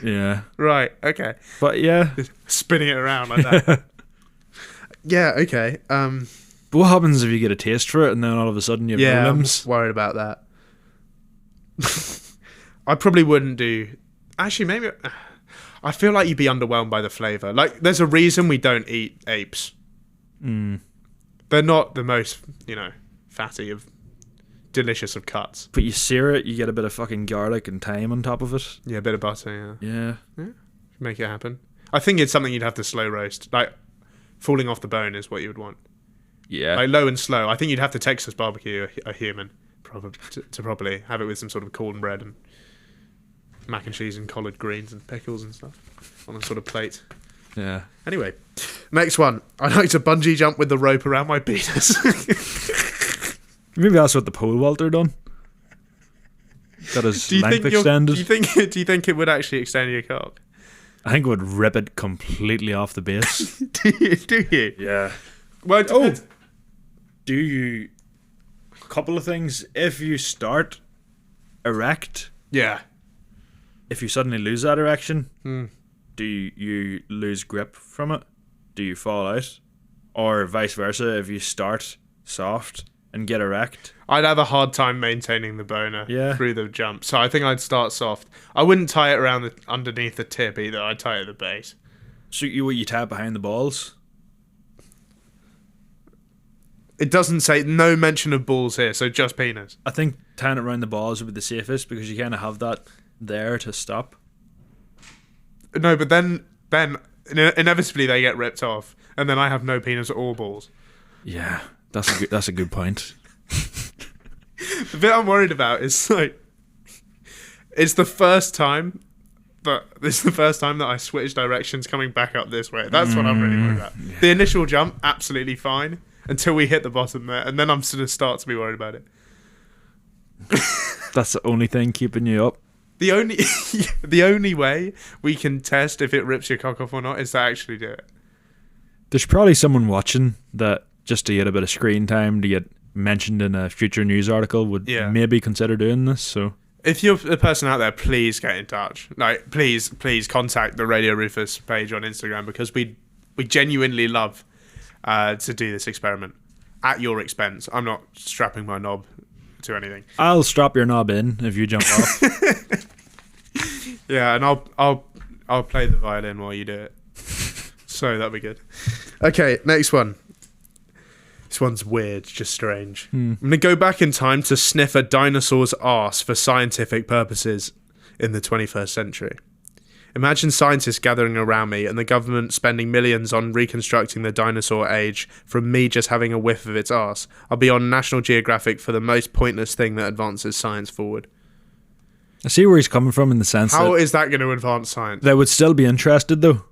Yeah. Right, okay. But yeah. Just spinning it around like that. Yeah, okay. But what happens if you get a taste for it and then all of a sudden you have no limbs? I'm worried about that. I probably wouldn't do. Actually, maybe. I feel like you'd be underwhelmed by the flavour. Like, there's a reason we don't eat apes. They're not the most, fatty of, delicious of cuts. But you sear it, you get a bit of fucking garlic and thyme on top of it. Yeah, a bit of butter, Yeah. Make it happen. I think it's something you'd have to slow roast. Like, falling off the bone is what you would want. Yeah. Like, low and slow. I think you'd have to Texas barbecue a human to properly have it with some sort of cornbread and mac and cheese and collard greens and pickles and stuff on a sort of plate. Yeah. Anyway, next one. I like to bungee jump with the rope around my penis. Maybe that's what the pole vaulter done. Got his length extended. Do you think it would actually extend your cock? I think it would rip it completely off the base. Do you? Yeah. Well, do you... Couple of things. If you start erect, yeah. if you suddenly lose that erection, do you lose grip from it? Do you fall out? Or vice versa, if you start soft and get erect? I'd have a hard time maintaining the boner through the jump. So I think I'd start soft. I wouldn't tie it around underneath the tip either. I'd tie it at the base. So you tie it behind the balls? It doesn't say, no mention of balls here, so just penis. I think tying it around the balls would be the safest because you kind of have that there to stop. No, but then inevitably they get ripped off, and then I have no penis or balls. Yeah, that's a good point. The bit I'm worried about is like, it's the first time that I switch directions coming back up this way. That's what I'm really worried about. Yeah. The initial jump, absolutely fine until we hit the bottom there, and then I'm sort of start to be worried about it. That's the only thing keeping you up. The only way we can test if it rips your cock off or not is to actually do it. There's probably someone watching that just to get a bit of screen time to get mentioned in a future news article would maybe consider doing this. So if you're a person out there, please get in touch. Like, please contact the Radio Rufus page on Instagram, because we genuinely love to do this experiment at your expense. I'm not strapping my knob to anything. I'll strap your knob in if you jump off. Yeah, and I'll play the violin while you do it. So that'd be good. Okay, next one. This one's weird, just strange. I'm going to go back in time to sniff a dinosaur's arse for scientific purposes in the 21st century. Imagine scientists gathering around me and the government spending millions on reconstructing the dinosaur age from me just having a whiff of its arse. I'll be on National Geographic for the most pointless thing that advances science forward. I see where he's coming from in the sense How is that going to advance science? They would still be interested, though.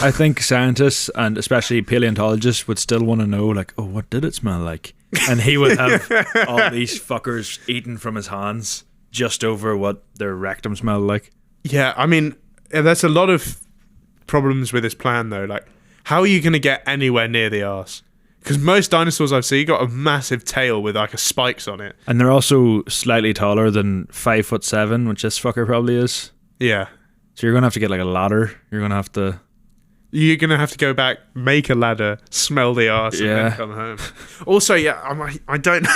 I think scientists, and especially paleontologists, would still want to know, like, oh, what did it smell like? And he would have all these fuckers eaten from his hands just over what their rectum smelled like. Yeah, I mean, there's a lot of problems with this plan, though. Like, how are you going to get anywhere near the arse? Because most dinosaurs I've seen got a massive tail with like a spikes on it. And they're also slightly taller than 5'7", which this fucker probably is. Yeah. So you're going to have to get like a ladder. You're going to have to go back, make a ladder, smell the arse, and then come home. Also, I don't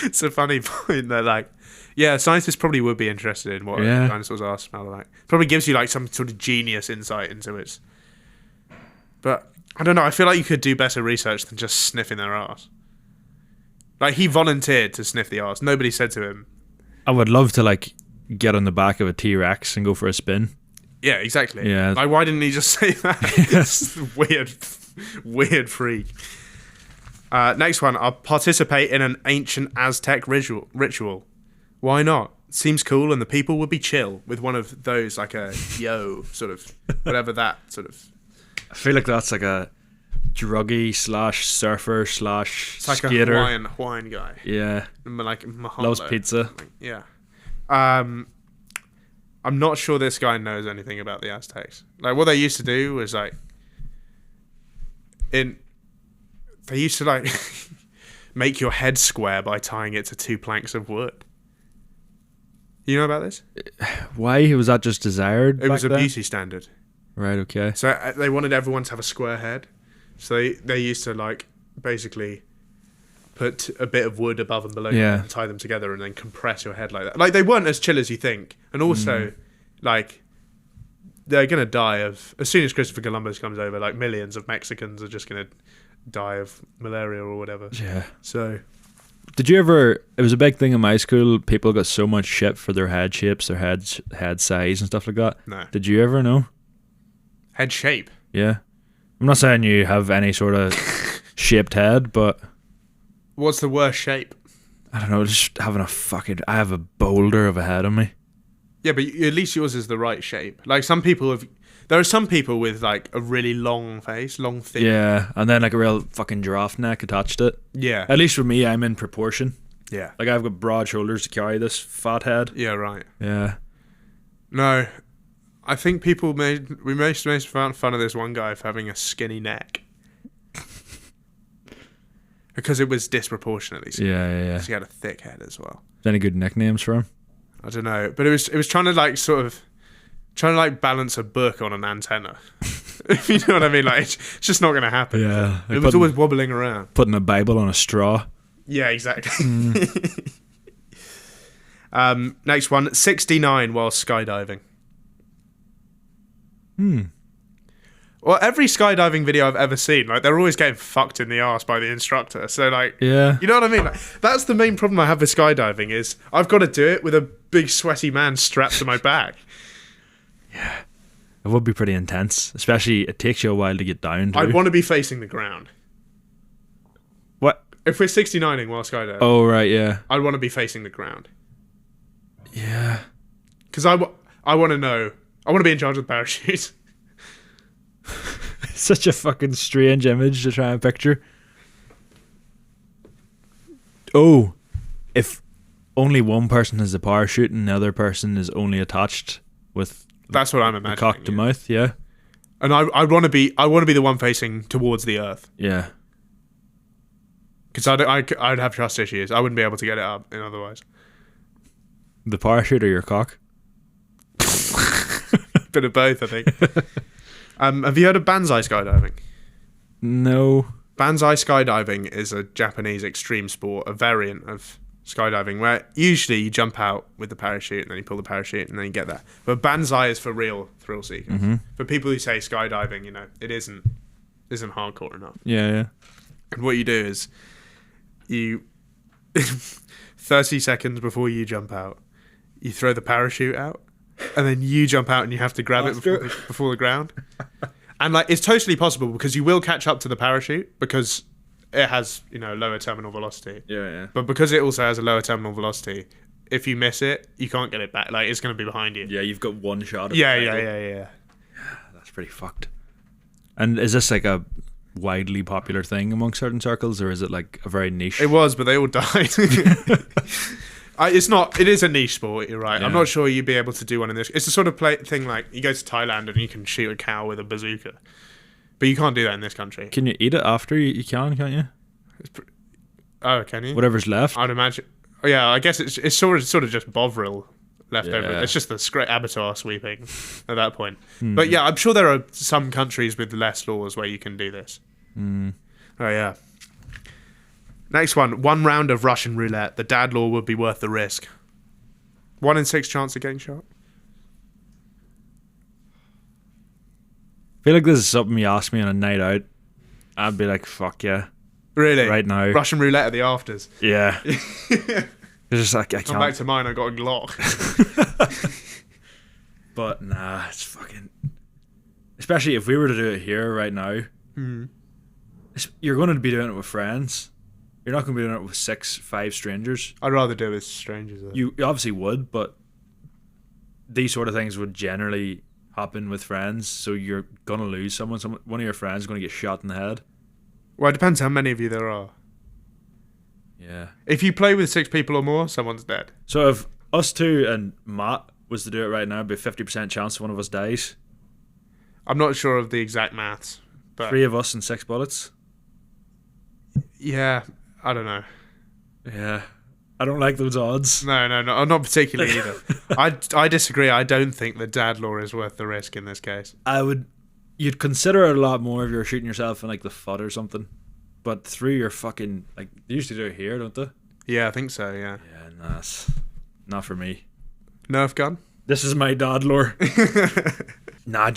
it's a funny point that, like, yeah, scientists probably would be interested in what dinosaurs' arse smell like. Probably gives you like some sort of genius insight into it. But I don't know, I feel like you could do better research than just sniffing their arse. Like, he volunteered to sniff the arse. Nobody said to him. I would love to, like, get on the back of a T-Rex and go for a spin. Yeah, exactly. Yeah. Like, why didn't he just say that? It's weird freak. Next one. I'll participate in an ancient Aztec ritual. Why not? Seems cool, and the people would be chill with one of those, like a sort of, whatever that sort of. I feel like that's like a druggy / surfer / It's like skater. a Hawaiian guy. Yeah. Like Mahalo. Loves pizza. Yeah. I'm not sure this guy knows anything about the Aztecs. Like, what they used to do was like, they used to like make your head square by tying it to 2 planks of wood. You know about this? Why was that just desired? It was a then? beauty standard. Right. Okay. So they wanted everyone to have a square head. So they used to like basically put a bit of wood above and below you Yeah. and tie them together and then compress your head like that. Like, they weren't as chill as you think. And also, like, they're going to die of... As soon as Christopher Columbus comes over, like, millions of Mexicans are just going to die of malaria or whatever. Yeah. So... Did you ever... It was a big thing in my school. People got so much shit for their head shapes, their head size and stuff like that. No. Did you ever know? Head shape? Yeah. I'm not saying you have any sort of shaped head, but... What's the worst shape? I don't know, just having a fucking... I have a boulder of a head on me. Yeah, but at least yours is the right shape. Like, some people have... There are some people with, like, a really long face, long, thin... Yeah, and then like a real fucking giraffe neck attached to it. Yeah. At least for me, I'm in proportion. Yeah. Like, I've got broad shoulders to carry this fat head. Yeah, right. Yeah. No, I think people made fun of this one guy for having a skinny neck. Because it was disproportionately skinny. Yeah. Because he had a thick head as well. Any good nicknames for him? I don't know. But it was trying to, like, sort of... Trying to, like, balance a book on an antenna. If you know what I mean. Like, it's just not going to happen. Yeah. It was always wobbling around. Putting a Bible on a straw. Yeah, exactly. Next one. 69 while skydiving. Well, every skydiving video I've ever seen, like, they're always getting fucked in the arse by the instructor. So, like, Yeah. you know what I mean? Like, that's the main problem I have with skydiving is I've got to do it with a big sweaty man strapped to my back. It would be pretty intense. Especially, it takes you a while to get down to. I'd want to be facing the ground. What? If we're 69ing while skydiving, Oh, right, yeah. I'd want to be facing the ground. Yeah. Because I want to know. I want to be in charge of the parachute. Such a fucking strange image to try and picture. Oh, if only one person has the parachute and the other person is only attached with That's what I'm the imagining. cock to mouth, yeah. And I want to be the one facing towards the earth. Yeah. Because I'd have trust issues. I wouldn't be able to get it up in otherwise. The parachute or your cock? Bit of both, I think. Have you heard of Banzai skydiving? No. Banzai skydiving is a Japanese extreme sport, a variant of skydiving, where usually you jump out with the parachute and then you pull the parachute and then you get there. But Banzai is for real thrill seekers. For people who say skydiving, you know, it isn't hardcore enough. Yeah. And what you do is you 30 seconds before you jump out, you throw the parachute out, and then you jump out and you have to grab it before the ground. And, like, it's totally possible because you will catch up to the parachute because it has, you know, lower terminal velocity. Yeah. But because it also has a lower terminal velocity, if you miss it, you can't get it back. Like, it's going to be behind you. Yeah, you've got one shot. Yeah. That's pretty fucked. And is this like a widely popular thing among certain circles, or is it like a very niche? It was, but they all died. It's not. It is a niche sport. You're right. Yeah. I'm not sure you'd be able to do one in this. It's the sort of thing like you go to Thailand and you can shoot a cow with a bazooka, but you can't do that in this country. Can you eat it after you can't you? Oh, can you? Whatever's left. I'd imagine. Oh, yeah, I guess it's sort of just Bovril left over. Yeah. It's just the great abattoir sweeping at that point. But yeah, I'm sure there are some countries with less laws where you can do this. Oh yeah. Next one round of Russian roulette. The dad law would be worth the risk. 1 in 6 chance of getting shot. I feel like this is something you ask me on a night out. I'd be like, fuck yeah. Really? Right now. Russian roulette at the afters. Yeah. It's just like, I Come back can't. to mine, I got a Glock. But nah, it's fucking. Especially if we were to do it here right now, you're going to be doing it with friends. You're not going to be doing it with 5 strangers. I'd rather do it with strangers. Though. You obviously would, but these sort of things would generally happen with friends. So you're going to lose someone. One of your friends is going to get shot in the head. Well, it depends how many of you there are. Yeah. If you play with 6 people or more, someone's dead. So if us two and Matt was to do it right now, it'd be a 50% chance one of us dies. I'm not sure of the exact maths, but 3 of us and 6 bullets. Yeah, I don't know. Yeah. I don't like those odds. No, not particularly either. I disagree. I don't think the dad law is worth the risk in this case. You'd consider it a lot more if you were shooting yourself in like the foot or something. but through your fucking, like, they usually do it here, don't they? Yeah, I think so, yeah. Yeah, nah, that's not for me. Nerf gun? This is my dad lore. Nah, I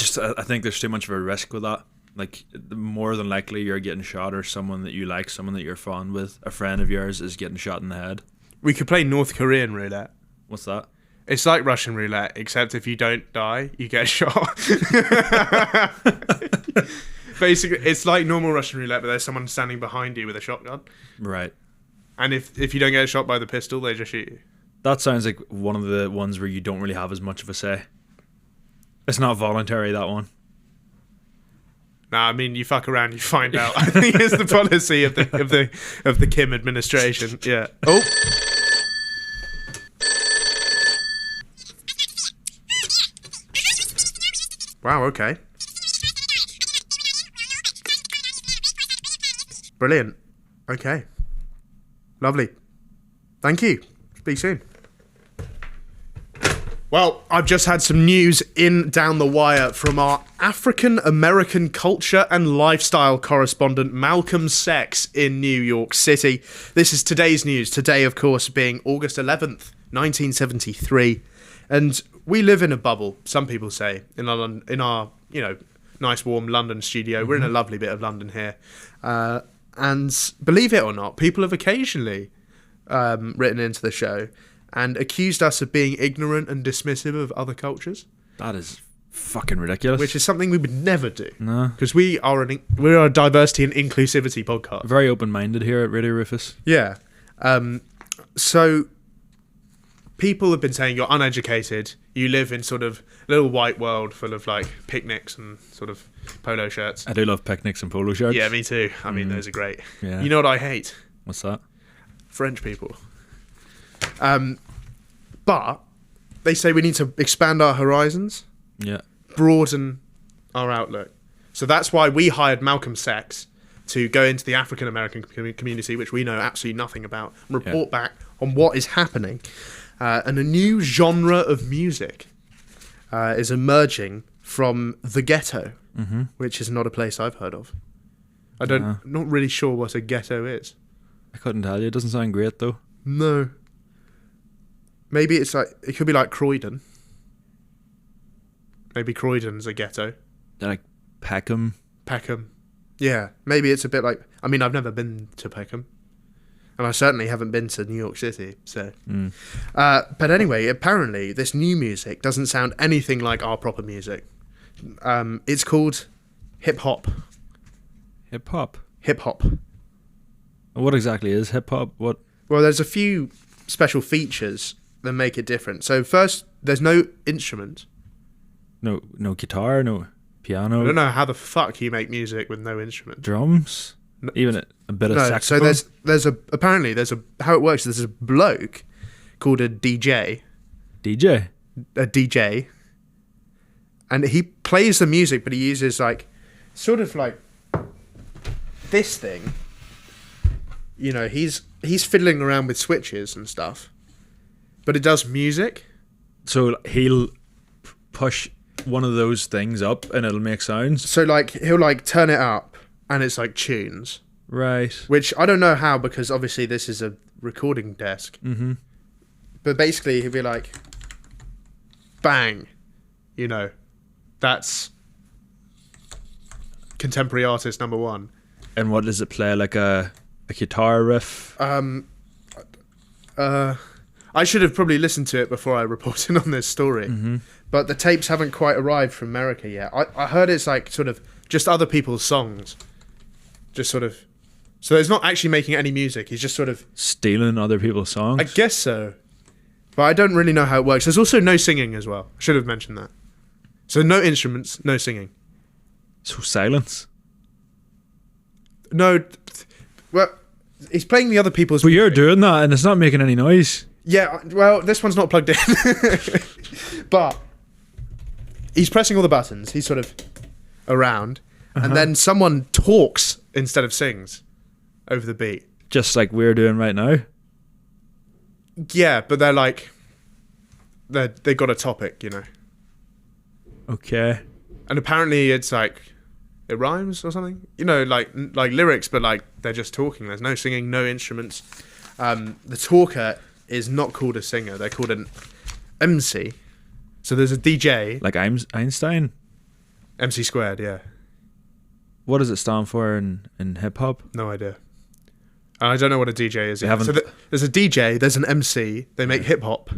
think there's too much of a risk with that. Like, more than likely you're getting shot, or someone that you like, someone that you're fond with, a friend of yours is getting shot in the head. We could play North Korean roulette. What's that? It's like Russian roulette, except if you don't die, you get shot. Basically, it's like normal Russian roulette, but there's someone standing behind you with a shotgun. Right. And if you don't get shot by the pistol, they just shoot you. That sounds like one of the ones where you don't really have as much of a say. It's not voluntary, that one. Nah, I mean, you fuck around, you find out. I think it's the policy of the Kim administration. Yeah. Oh. Wow. Okay. Brilliant. Okay. Lovely. Thank you. Speak soon. Well, I've just had some news in down the wire from our African American culture and lifestyle correspondent Malcolm Sex in New York City. This is today's news. Today, of course, being August 11th, 1973. And we live in a bubble, some people say, in our nice warm London studio. We're in a lovely bit of London here. And believe it or not, people have occasionally written into the show and accused us of being ignorant and dismissive of other cultures. That is fucking ridiculous. Which is something we would never do. No. Because we're a diversity and inclusivity podcast. Very open-minded here at Radio Rufus. Yeah. So people have been saying you're uneducated, you live in sort of a little white world full of like picnics and sort of polo shirts. I do love picnics and polo shirts. Yeah, me too. I mean, those are great. Yeah. You know what I hate? What's that? French people. But they say we need to expand our horizons, Yeah. broaden our outlook. So that's why we hired Malcolm Sex to go into the African American community, which we know absolutely nothing about, and report back on what is happening. And a new genre of music is emerging from the ghetto, which is not a place I've heard of. Not really sure what a ghetto is. I couldn't tell you. It doesn't sound great, though. No. Maybe it could be like Croydon. Maybe Croydon's a ghetto. They're like Peckham. Peckham. Yeah. Maybe it's a bit like... I mean, I've never been to Peckham. And I certainly haven't been to New York City, so... but anyway, apparently, this new music doesn't sound anything like our proper music. It's called hip-hop. Hip-hop? Hip-hop. What exactly is hip-hop? What? Well, there's a few special features that make it different. So first, there's no instrument. No guitar, no piano. I don't know how the fuck you make music with no instrument. Drums? No, even a bit of saxophone? So there's how it works. There's a bloke called a DJ. DJ? A DJ. And he plays the music, but he uses like, sort of like this thing. You know, he's fiddling around with switches and stuff. But it does music. So he'll push one of those things up and it'll make sounds? So like he'll like turn it up and it's like tunes. Right. Which I don't know how, because obviously this is a recording desk. Mm-hmm. But basically he'll be like, bang. You know, that's contemporary artist number one. And what does it play? Like a guitar riff? I should have probably listened to it before I reported on this story. Mm-hmm. But the tapes haven't quite arrived from America yet. I heard it's like sort of just other people's songs. Just sort of... So he's not actually making any music. He's just sort of... Stealing other people's songs? I guess so. But I don't really know how it works. There's also no singing as well. I should have mentioned that. So no instruments, no singing. So silence? No... Well, he's playing the other people's But music. you're doing that and it's not making any noise. Yeah, well, this one's not plugged in. But he's pressing all the buttons. He's sort of around. And then someone talks instead of sings over the beat. Just like we're doing right now? Yeah, but they're like... They got a topic, you know. Okay. And apparently it's like... it rhymes or something. You know, like lyrics, but like they're just talking. There's no singing, no instruments. The talker is not called a singer. They're called an MC. So there's a DJ. Like Einstein? MC squared, yeah. What does it stand for in hip hop? No idea. I don't know what a DJ is. They So there's a DJ, there's an MC, they make hip hop.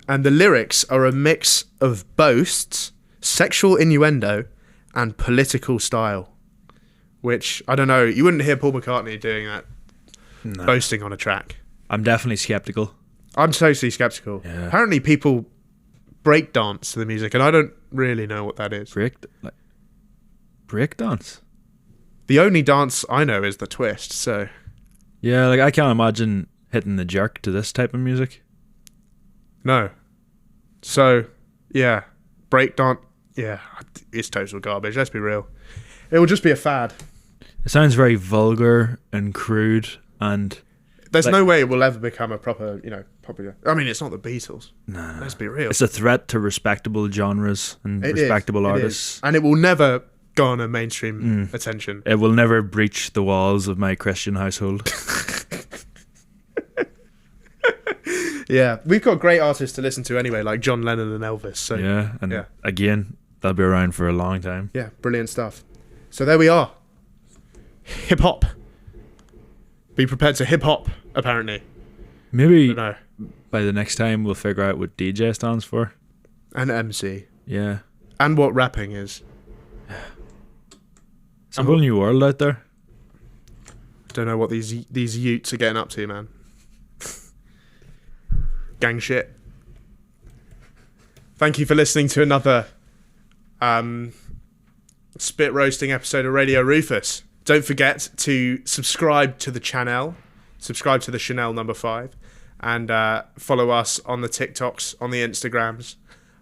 And the lyrics are a mix of boasts, sexual innuendo, and political style. Which, I don't know, you wouldn't hear Paul McCartney doing that, boasting on a track. I'm definitely skeptical. I'm totally skeptical. Yeah. Apparently people break dance to the music, and I don't really know what that is. Break dance? The only dance I know is the twist, so... Yeah, like I can't imagine hitting the jerk to this type of music. No. So, yeah. Breakdance, yeah, it's total garbage, let's be real. It will just be a fad. It sounds very vulgar and crude, and... There's no way it will ever become a proper, popular... I mean, it's not the Beatles. No. Let's be real. It's a threat to respectable genres and respectable artists. And it will never garner mainstream attention. It will never breach the walls of my Christian household. Yeah, we've got great artists to listen to anyway, like John Lennon and Elvis. So Again, they'll be around for a long time. Yeah, brilliant stuff. So there we are. Hip hop. Be prepared to hip hop, apparently. Maybe by the next time we'll figure out what DJ stands for. And MC. Yeah. And what rapping is. It's a whole new world out there. Don't know what these youths are getting up to, man. Gang shit. Thank you for listening to another spit roasting episode of Radio Rufus. Don't forget to subscribe to the channel, subscribe to the Chanel number 5, and follow us on the TikToks, on the Instagrams,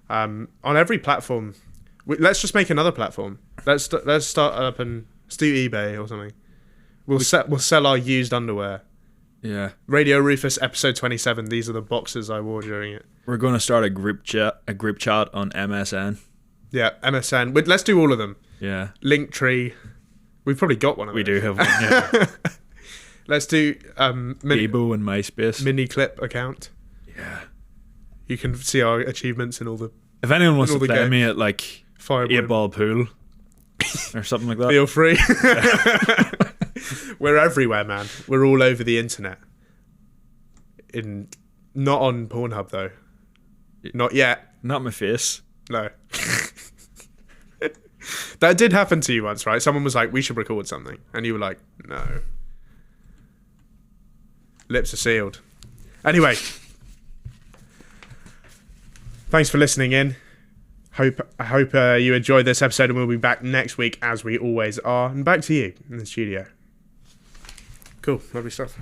on every platform. Let's just make another platform. Let's start up and let's do eBay or something. We'll sell our used underwear. Yeah. Radio Rufus episode 27. These are the boxes I wore during it. We're going to start a group chat on MSN. Yeah, MSN. Let's do all of them. Yeah. Linktree. We've probably got one of them. We do have one, yeah. Let's do Bebo and MySpace. Mini clip account. Yeah. You can see our achievements in all the... If anyone wants to play me at like Fire 8-ball pool or something like that. Feel free. We're everywhere, man. We're all over the internet. Not on Pornhub, though. Not yet. Not my face. No. That did happen to you once, right? Someone was like, we should record something. And you were like, no. Lips are sealed. Anyway. Thanks for listening in. I hope you enjoyed this episode, and we'll be back next week as we always are. And back to you in the studio. Cool. Lovely stuff.